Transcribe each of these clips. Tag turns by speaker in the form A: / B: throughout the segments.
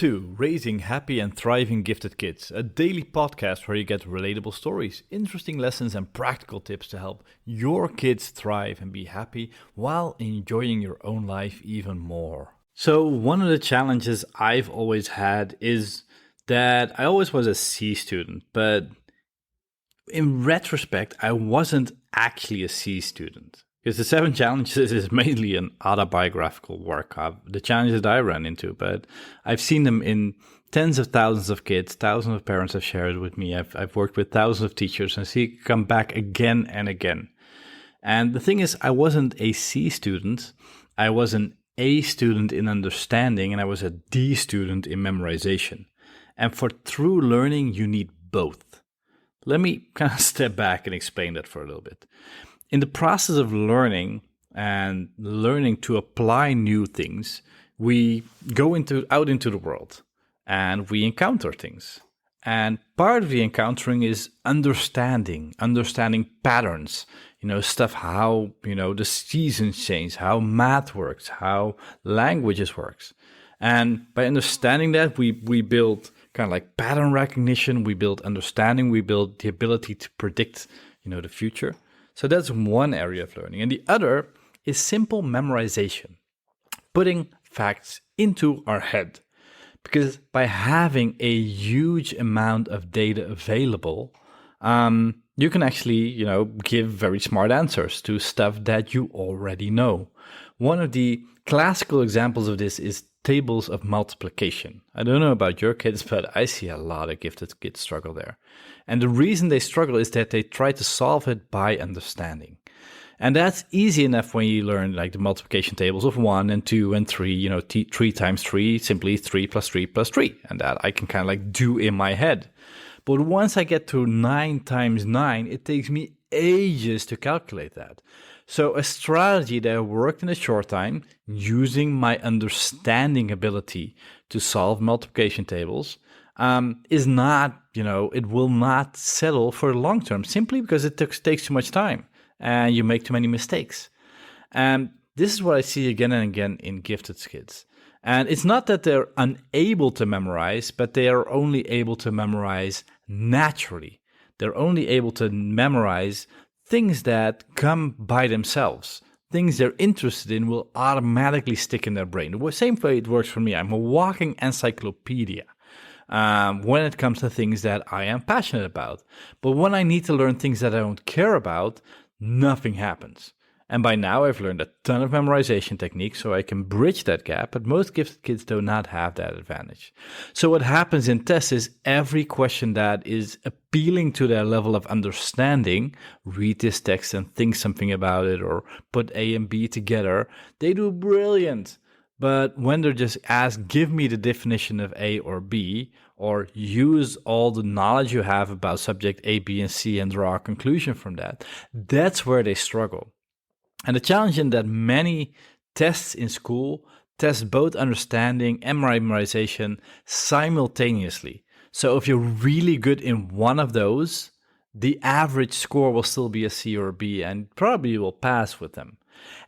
A: to Raising Happy and Thriving Gifted Kids, a daily podcast where you get relatable stories, interesting lessons, and practical tips to help your kids thrive and be happy while enjoying your own life even more. So, one of the challenges I've always had is that I always was a C student, but in retrospect, I wasn't actually a C student. Because the 7 challenges is mainly an autobiographical work of the challenges that I ran into, but I've seen them in tens of thousands of kids, thousands of parents have shared it with me. I've worked with thousands of teachers and see it come back again and again. And the thing is, I wasn't a C student, I was an A student in understanding, and I was a D student in memorization. And for true learning, you need both. Let me kind of step back and explain that for a little bit. In the process of learning and learning to apply new things, we go out into the world and we encounter things. And part of the encountering is understanding patterns, stuff how, the seasons change, how math works, how languages works. And by understanding that, we build kind of like pattern recognition, we build understanding, we build the ability to predict, the future. So that's one area of learning. And the other is simple memorization, putting facts into our head. Because by having a huge amount of data available, you can actually, give very smart answers to stuff that you already know. One of the classical examples of this is tables of multiplication. I don't know about your kids, but I see a lot of gifted kids struggle there. And the reason they struggle is that they try to solve it by understanding. And that's easy enough when you learn like the multiplication tables of 1 and 2 and 3, 3 times 3, simply 3 plus 3 plus 3. And that I can kind of like do in my head. But once I get to 9 times 9, it takes me ages to calculate that. So a strategy that worked in a short time, using my understanding ability to solve multiplication tables, is not, it will not settle for the long term, simply because it takes too much time and you make too many mistakes. And this is what I see again and again in gifted kids. And it's not that they're unable to memorize, but they are only able to memorize naturally. They're only able to memorize things that come by themselves. Things they're interested in will automatically stick in their brain. The same way it works for me. I'm a walking encyclopedia when it comes to things that I am passionate about. But when I need to learn things that I don't care about, nothing happens. And by now I've learned a ton of memorization techniques so I can bridge that gap, but most gifted kids do not have that advantage. So what happens in tests is every question that is appealing to their level of understanding, read this text and think something about it, or put A and B together, they do brilliant. But when they're just asked, give me the definition of A or B, or use all the knowledge you have about subject A, B, and C and draw a conclusion from that, that's where they struggle. And the challenge in that many tests in school test both understanding and memorization simultaneously. So if you're really good in one of those, the average score will still be a C or a B and probably you will pass with them.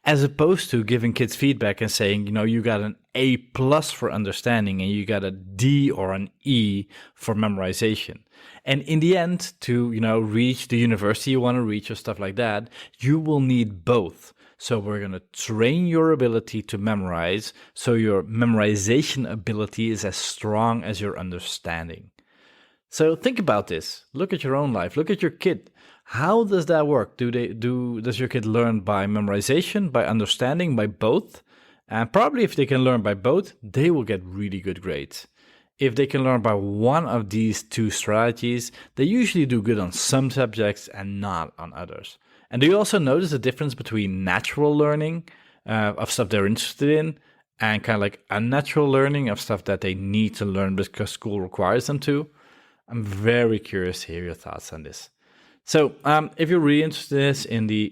A: As opposed to giving kids feedback and saying, you got an A plus for understanding and you got a D or an E for memorization. And in the end, to, reach the university you want to reach or stuff like that, you will need both. So we're going to train your ability to memorize so your memorization ability is as strong as your understanding. So think about this. Look at your own life. Look at your kid. How does that work? Does your kid learn by memorization, by understanding, by both? And probably if they can learn by both, they will get really good grades. If they can learn by one of these 2 strategies, they usually do good on some subjects and not on others. And do you also notice the difference between natural learning of stuff they're interested in and kind of like unnatural learning of stuff that they need to learn because school requires them to? I'm very curious to hear your thoughts on this. So if you're really interested in the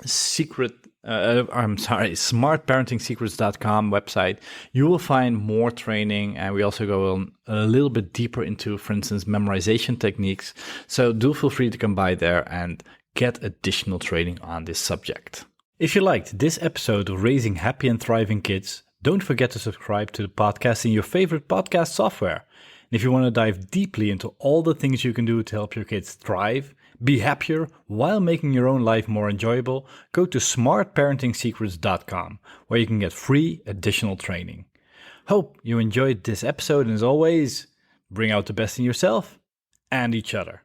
A: smartparenting-secrets.com website, you will find more training, and we also go a little bit deeper into, for instance, memorization techniques. So do feel free to come by there and get additional training on this subject. If you liked this episode of Raising Happy and Thriving Kids, Don't forget to subscribe to the podcast in your favorite podcast software. And if you want to dive deeply into all the things you can do to help your kids thrive, be happier while making your own life more enjoyable, go to smartparentingsecrets.com, where you can get free additional training. Hope you enjoyed this episode, and as always, bring out the best in yourself and each other.